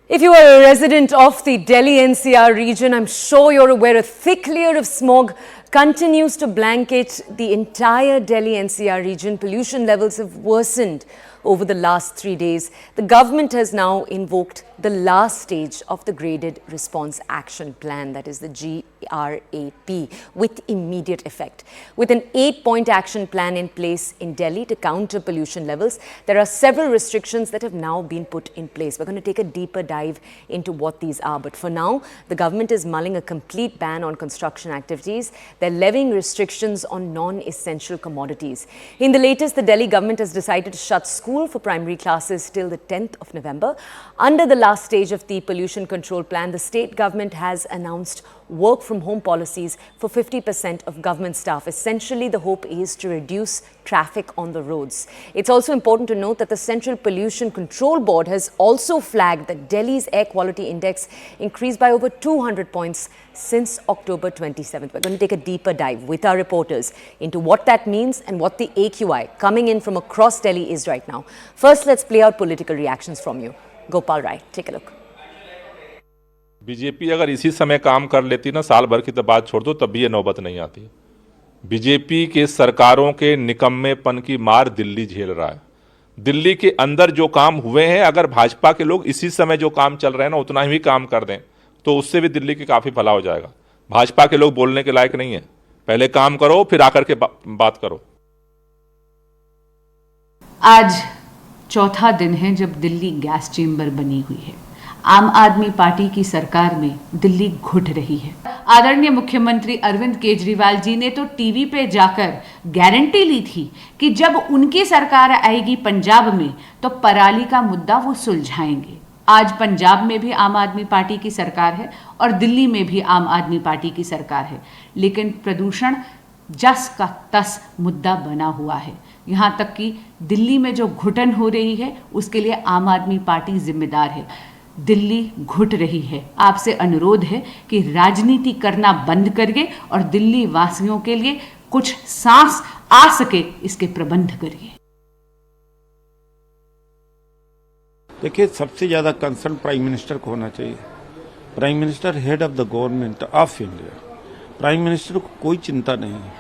If you are a resident of the Delhi NCR region, I'm sure you're aware a thick layer of smog continues to blanket the entire Delhi NCR region. Pollution levels have worsened over the last 3 days. The government has now invoked the last stage of the Graded Response Action Plan, that is the GRAP, with immediate effect. With an 8-point action plan in place in Delhi to counter pollution levels, there are several restrictions that have now been put in place. We're going to take a deeper dive into what these are. But for now, the government is mulling a complete ban on construction activities. They're levying restrictions on non-essential commodities. In the latest, the Delhi government has decided to shut school for primary classes till the 10th of November. Under the last stage of the pollution control plan, the state government has announced work from home policies for 50% of government staff. Essentially, the hope is to reduce traffic on the roads. It's also important to note that the Central Pollution Control Board has also flagged that Delhi's air quality index increased by over 200 points since October 27th. We're going to take a deeper dive with our reporters into what that means and what the AQI coming in from across Delhi is right now. First, let's play out political reactions from you. Gopal Rai, take a look. BJP अगर इसी समय काम कर लेती ना, साल भर की तो बात छोड़ दो, तब भी ये नौबत नहीं आती। बीजेपी के सरकारों के निकम्मेपन की मार दिल्ली झेल रहा है। दिल्ली के अंदर जो काम हुए हैं, अगर भाजपा के लोग इसी समय जो काम चल रहे हैं ना उतना ही काम कर दें तो उससे भी दिल्ली की काफी भला हो जाएगा। भाजपा के लोग बोलने के लायक नहीं है। पहले काम करो, फिर आकर के बात करो। आज चौथा दिन है जब दिल्ली गैस चेंबर बनी हुई है। आम आदमी पार्टी की सरकार में दिल्ली घुट रही है। आदरणीय मुख्यमंत्री अरविंद केजरीवाल जी ने तो टीवी पे जाकर गारंटी ली थी कि जब उनकी सरकार आएगी पंजाब में तो पराली का मुद्दा वो सुलझाएंगे। आज पंजाब में भी आम आदमी पार्टी की सरकार है और दिल्ली में भी आम आदमी पार्टी की सरकार है, लेकिन प्रदूषण जस का तस मुद्दा बना हुआ है। यहाँ तक कि दिल्ली में जो घुटन हो रही है उसके लिए आम आदमी पार्टी जिम्मेदार है। दिल्ली घुट रही है। आपसे अनुरोध है कि राजनीति करना बंद करिए और दिल्ली वासियों के लिए कुछ सांस आ सके इसके प्रबंध करिए। देखिए, सबसे ज्यादा कंसर्न प्राइम मिनिस्टर को होना चाहिए। Prime minister head of the government of India. Prime minister को कोई चिंता नहीं है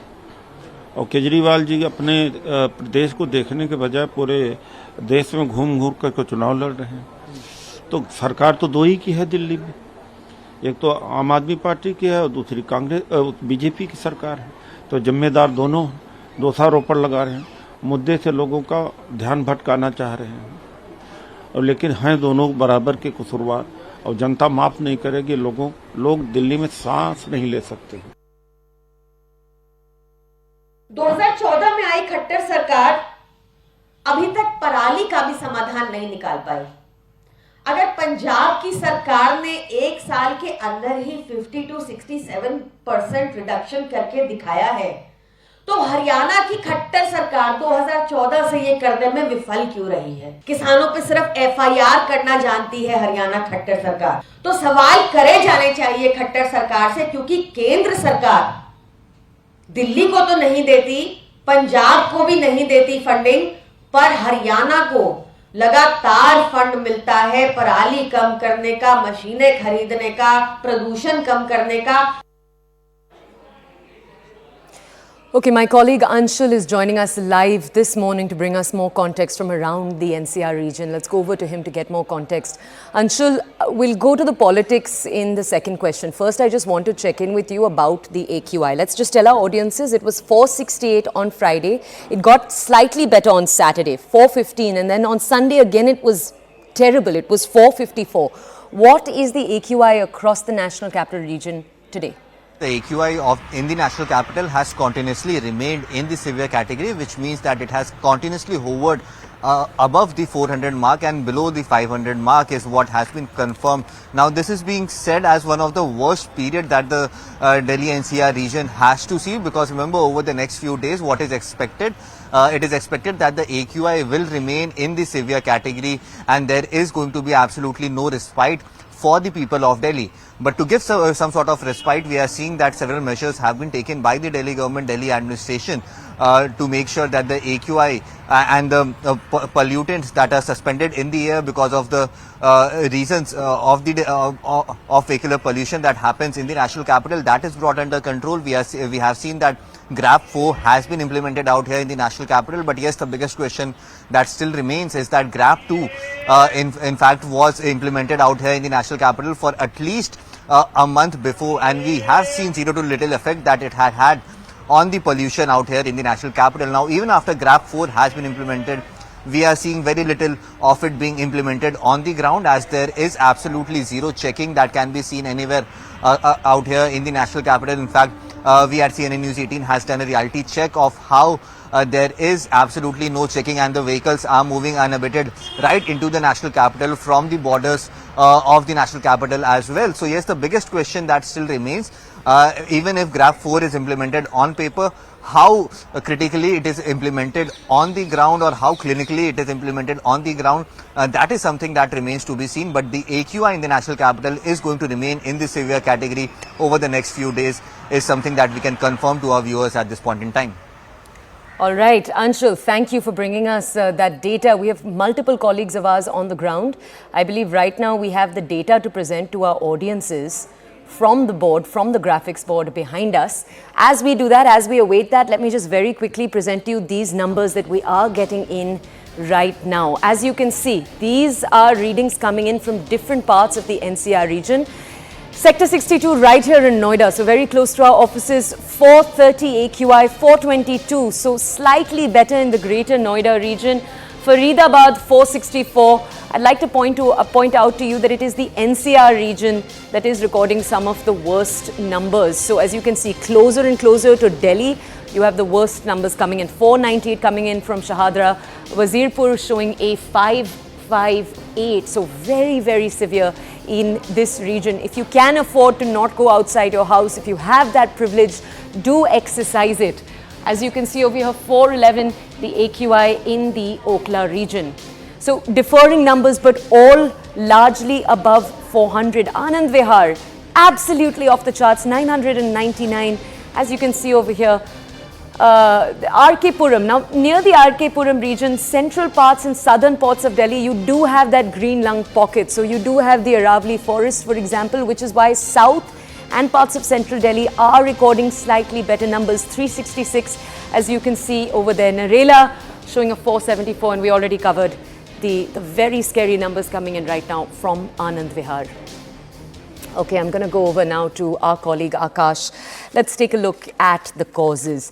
और केजरीवाल जी अपने प्रदेश को देखने के बजाय पूरे देश में घूम घूम कर चुनाव लड़ रहे हैं। तो सरकार तो दो ही की है दिल्ली में, एक तो आम आदमी पार्टी की है और दूसरी कांग्रेस बीजेपी की सरकार है। तो जिम्मेदार दोनों दोषारोपण लगा रहे हैं, मुद्दे से लोगों का ध्यान भटकाना चाह रहे हैं, और लेकिन हैं दोनों बराबर के कसूरवार और जनता माफ नहीं करेगी। लोग दिल्ली में सांस नहीं ले सकते। 2014 में आई खट्टर सरकार अभी तक पराली का भी समाधान नहीं निकाल पाई। अगर पंजाब की सरकार ने एक साल के अंदर ही 50 to 67% रिडक्शन करके दिखाया है, तो हरियाणा की खट्टर सरकार 2014 से ये करने में विफल क्यों रही है? किसानों पे सिर्फ FIR करना जानती है हरियाणा खट्टर सरकार। तो सवाल करे जाने चाहिए खट्टर सरकार से, क्योंकि केंद्र सरकार दिल्ली को तो नहीं देती, पंजाब को भी नहीं देती फंडिंग, पर हरियाणा को लगातार फंड मिलता है पराली कम करने का, मशीनें खरीदने का, प्रदूषण कम करने का। Okay, my colleague Anshul is joining us live this morning to bring us more context from around the NCR region. Let's go over to him to get more context. Anshul, we'll go to the politics in the second question. First, I just want to check in with you about the AQI. Let's just tell our audiences it was 468 on Friday. It got slightly better on Saturday, 415. And then on Sunday again, it was terrible. It was 454. What is the AQI across the National Capital Region today? The AQI in the national capital has continuously remained in the severe category, which means that it has continuously hovered above the 400 mark and below the 500 mark is what has been confirmed. Now, this is being said as one of the worst period that the Delhi NCR region has to see, because remember, over the next few days, what is expected? It is expected that the AQI will remain in the severe category and there is going to be absolutely no respite for the people of Delhi. But to give some sort of respite, we are seeing that several measures have been taken by the Delhi government, Delhi administration, to make sure that the AQI and the pollutants that are suspended in the air because of the reasons of vehicular pollution that happens in the national capital, that is brought under control. We have seen that GRAP 4 has been implemented out here in the national capital, but yes, the biggest question that still remains is that GRAP 2 in fact was implemented out here in the national capital for at least a month before, and we have seen zero to little effect that it had on the pollution out here in the national capital. Now, even after GRAP 4 has been implemented, we are seeing very little of it being implemented on the ground, as there is absolutely zero checking that can be seen anywhere out here in the national capital. In fact, we at CNN News 18 has done a reality check of how there is absolutely no checking, and the vehicles are moving unabated right into the national capital from the borders of the national capital as well. So yes, the biggest question that still remains, even if GRAP 4 is implemented on paper, how critically it is implemented on the ground, or how clinically it is implemented on the ground, that is something that remains to be seen. But the AQI in the national capital is going to remain in the severe category over the next few days, is something that we can confirm to our viewers at this point in time. All right, Anshul, thank you for bringing us that data. We have multiple colleagues of ours on the ground. I believe right now we have the data to present to our audiences from the board, from the graphics board behind us. As we do that, as we await that, let me just very quickly present to you these numbers that we are getting in right now. As you can see, these are readings coming in from different parts of the NCR region. Sector 62 right here in Noida, so very close to our offices, 430 AQI, 422, so slightly better in the greater Noida region. Faridabad 464. I'd like to point out to you that it is the NCR region that is recording some of the worst numbers. So as you can see, closer and closer to Delhi, you have the worst numbers coming in. 498 coming in from Shahadra, Wazirpur showing a 558. So very, very severe in this region. If you can afford to not go outside your house, if you have that privilege, do exercise it. As you can see over here, 411, the AQI in the Okla region. So differing numbers, but all largely above 400. Anand Vihar, absolutely off the charts, 999. As you can see over here, RK Puram. Now, near the RK Puram region, central parts and southern parts of Delhi, you do have that green lung pocket. So you do have the Aravali forest, for example, which is why south and parts of central Delhi are recording slightly better numbers, 366, as you can see over there. Narela showing a 474, and we already covered the very scary numbers coming in right now from Anand Vihar. Okay, I'm going to go over now to our colleague Akash. Let's take a look at the causes.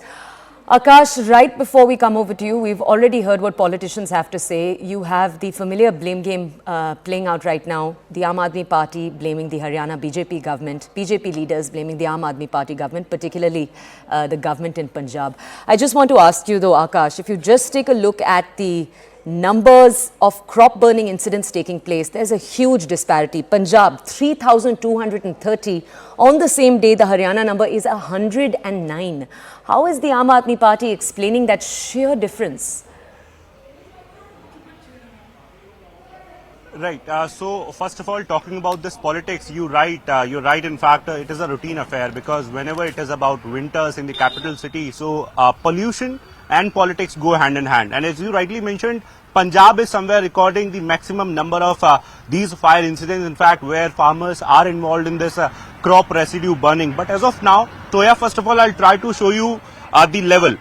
Akash, right before we come over to you, we've already heard what politicians have to say. You have the familiar blame game playing out right now. The Aam Aadmi Party blaming the Haryana BJP government, BJP leaders blaming the Aam Aadmi Party government, particularly the government in Punjab. I just want to ask you though, Akash, if you just take a look at the numbers of crop burning incidents taking place, there's a huge disparity. Punjab, 3,230. On the same day, the Haryana number is 109. How is the Aam Aadmi Party explaining that sheer difference? Right. So first of all, talking about this politics, you're right. In fact, it is a routine affair, because whenever it is about winters in the capital city, so pollution and politics go hand in hand. And as you rightly mentioned, Punjab is somewhere recording the maximum number of these fire incidents, in fact, where farmers are involved in this crop residue burning. But as of now, Toya, first of all, I'll try to show you the level.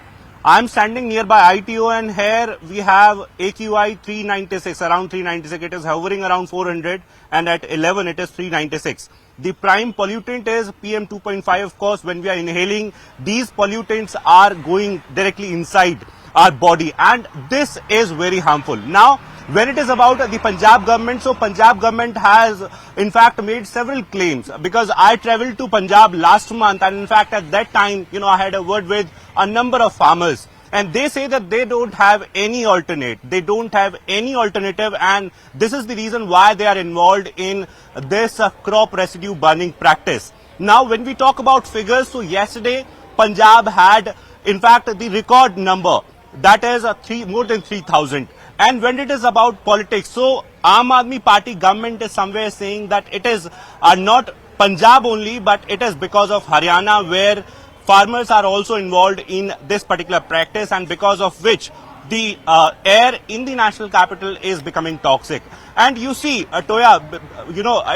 I'm standing nearby ITO, and here we have AQI 396, around 396. It is hovering around 400, and at 11 it is 396. The prime pollutant is PM 2.5. Of course, when we are inhaling, these pollutants are going directly inside our body, and this is very harmful. Now, when it is about the Punjab government, so Punjab government has in fact made several claims, because I travelled to Punjab last month, and in fact at that time, I had a word with a number of farmers, and they say that they don't have any alternate. They don't have any alternative, and this is the reason why they are involved in this crop residue burning practice. Now, when we talk about figures, so yesterday Punjab had in fact the record number, that is more than 3,000. And when it is about politics, so Aam Aadmi Party government is somewhere saying that it is not Punjab only, but it is because of Haryana, where farmers are also involved in this particular practice, and because of which the air in the national capital is becoming toxic. And you see, Toya,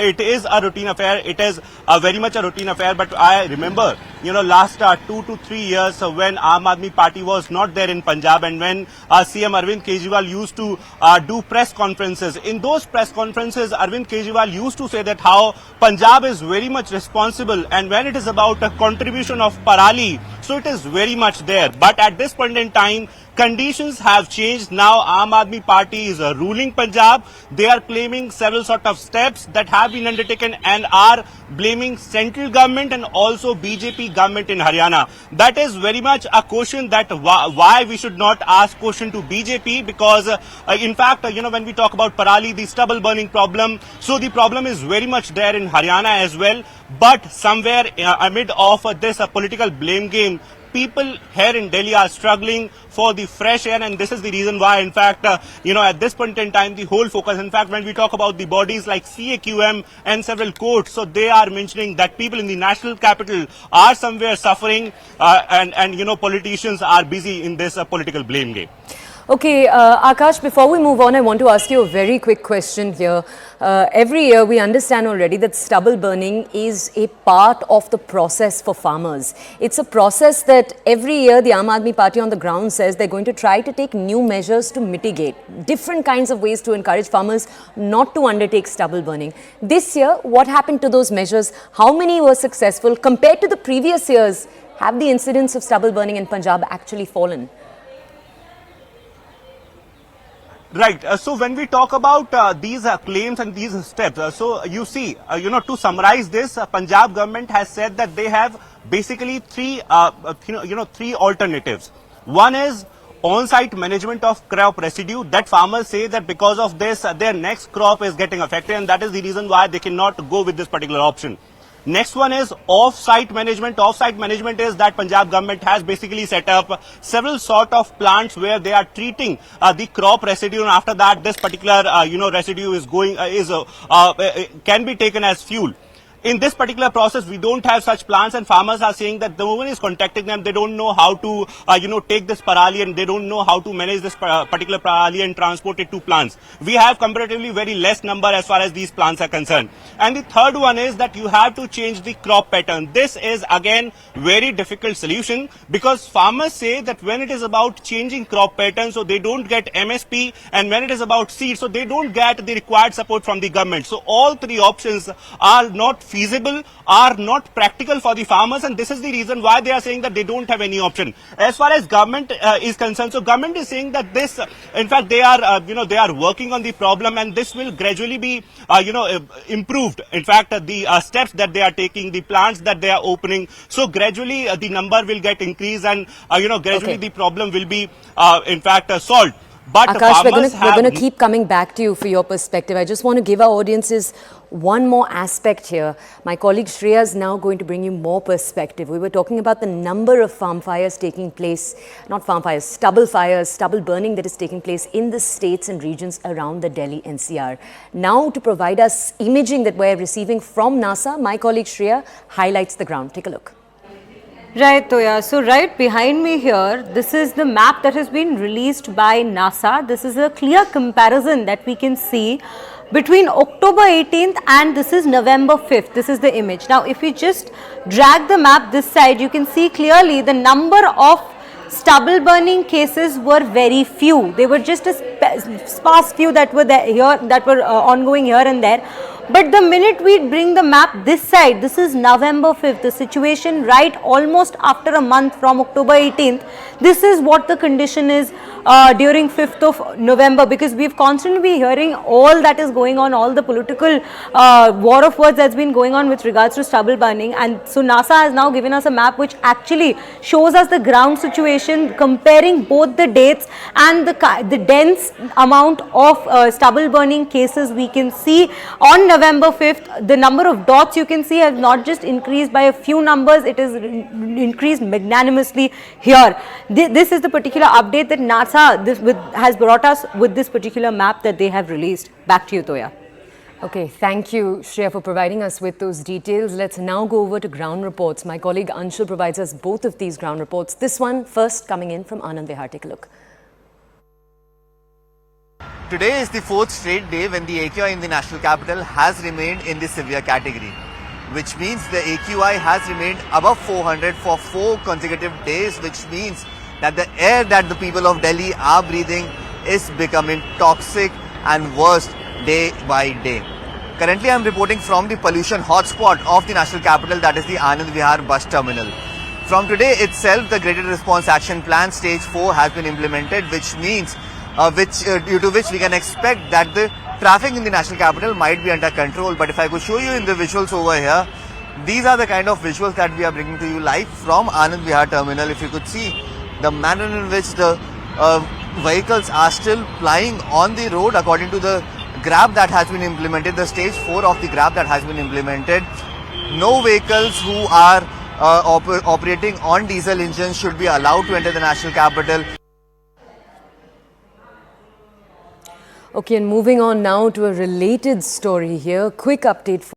it is a routine affair. It is very much a routine affair. But I remember, last 2 to 3 years when Aam Aadmi Party was not there in Punjab, and when CM Arvind Kejriwal used to do press conferences. In those press conferences, Arvind Kejriwal used to say that how Punjab is very much responsible, and when it is about a contribution of Parali, so it is very much there. But at this point in time, conditions have changed. Now Aam Aadmi Party is ruling Punjab. They are claiming several sort of steps that have been undertaken and are blaming central government and also BJP government in Haryana. That is very much a question that why we should not ask question to BJP, because in fact, when we talk about Parali, the stubble burning problem, so the problem is very much there in Haryana as well. But somewhere amid of this political blame game, people here in Delhi are struggling for the fresh air, and this is the reason why, in fact, at this point in time, the whole focus, in fact, when we talk about the bodies like CAQM and several courts, so they are mentioning that people in the national capital are somewhere suffering, and politicians are busy in this political blame game. Okay, Akash, before we move on, I want to ask you a very quick question here. Every year we understand already that stubble burning is a part of the process for farmers. It's a process that every year the Aam Aadmi Party on the ground says they're going to try to take new measures to mitigate, different kinds of ways to encourage farmers not to undertake stubble burning. This year, what happened to those measures? How many were successful? Compared to the previous years, have the incidents of stubble burning in Punjab actually fallen? Right. So when we talk about these claims and these steps, so you see, to summarize this, Punjab government has said that they have basically three alternatives. One is on-site management of crop residue, that farmers say that because of this, their next crop is getting affected, and that is the reason why they cannot go with this particular option. Next one is off-site management. Off-site management is that Punjab government has basically set up several sort of plants where they are treating the crop residue, and after that this particular residue is can be taken as fuel. In this particular process, we don't have such plants, and farmers are saying that no one is contacting them. They don't know how to, take this parali, and they don't know how to manage this particular parali and transport it to plants. We have comparatively very less number as far as these plants are concerned. And the third one is that you have to change the crop pattern. This is again very difficult solution, because farmers say that when it is about changing crop pattern, so they don't get MSP, and when it is about seed, so they don't get the required support from the government. So all three options are not feasible, are not practical for the farmers, and this is the reason why they are saying that they don't have any option. As far as government is concerned, so government is saying that this, in fact, they are they are working on the problem, and this will gradually be improved. In fact, the steps that they are taking, the plants that they are opening, so gradually the number will get increased, and gradually the problem will be in fact solved. But Akash, we're going to keep coming back to you for your perspective. I just want to give our audiences one more aspect here. My colleague Shreya is now going to bring you more perspective. We were talking about the number of farm fires taking place, not farm fires, stubble burning that is taking place in the states and regions around the Delhi NCR. Now, to provide us imaging that we're receiving from NASA, my colleague Shreya highlights the ground. Take a look. Right, Toya. So right behind me here, this is the map that has been released by NASA. This is a clear comparison that we can see between October 18th and this is November 5th. This is the image. Now, if we just drag the map this side, you can see clearly the number of stubble burning cases were very few. They were just a sparse few that were there here, that were ongoing here and there. But the minute we bring the map this side, this is November 5th, the situation right almost after a month from October 18th, this is what the condition is during 5th of November, because we've constantly been hearing all that is going on, all the political war of words that's been going on with regards to stubble burning. And so NASA has now given us a map which actually shows us the ground situation, comparing both the dates and the dense amount of stubble burning cases we can see on November 5th. The number of dots you can see has not just increased by a few numbers, it is increased magnanimously here. This is the particular update that NASA has brought us with this particular map that they have released. Back to you, Toya. Okay, thank you, Shreya, for providing us with those details. Let's now go over to ground reports. My colleague Anshul provides us both of these ground reports. This one first coming in from Anand Vihar. Take a look. Today is the fourth straight day when the AQI in the national capital has remained in the severe category, which means the AQI has remained above 400 for 4 consecutive days, which means that the air that the people of Delhi are breathing is becoming toxic and worse day by day. Currently, I am reporting from the pollution hotspot of the national capital, that is the Anand Vihar bus terminal. From today itself, the Graded Response Action Plan Stage 4 has been implemented, which means due to which we can expect that the traffic in the national capital might be under control. But if I could show you in the visuals over here, these are the kind of visuals that we are bringing to you live from Anand Vihar terminal. If you could see the manner in which the vehicles are still plying on the road according to the grab that has been implemented, the stage 4 of the grab that has been implemented. No vehicles who are operating on diesel engines should be allowed to enter the national capital. Okay, and moving on now to a related story here. Quick update.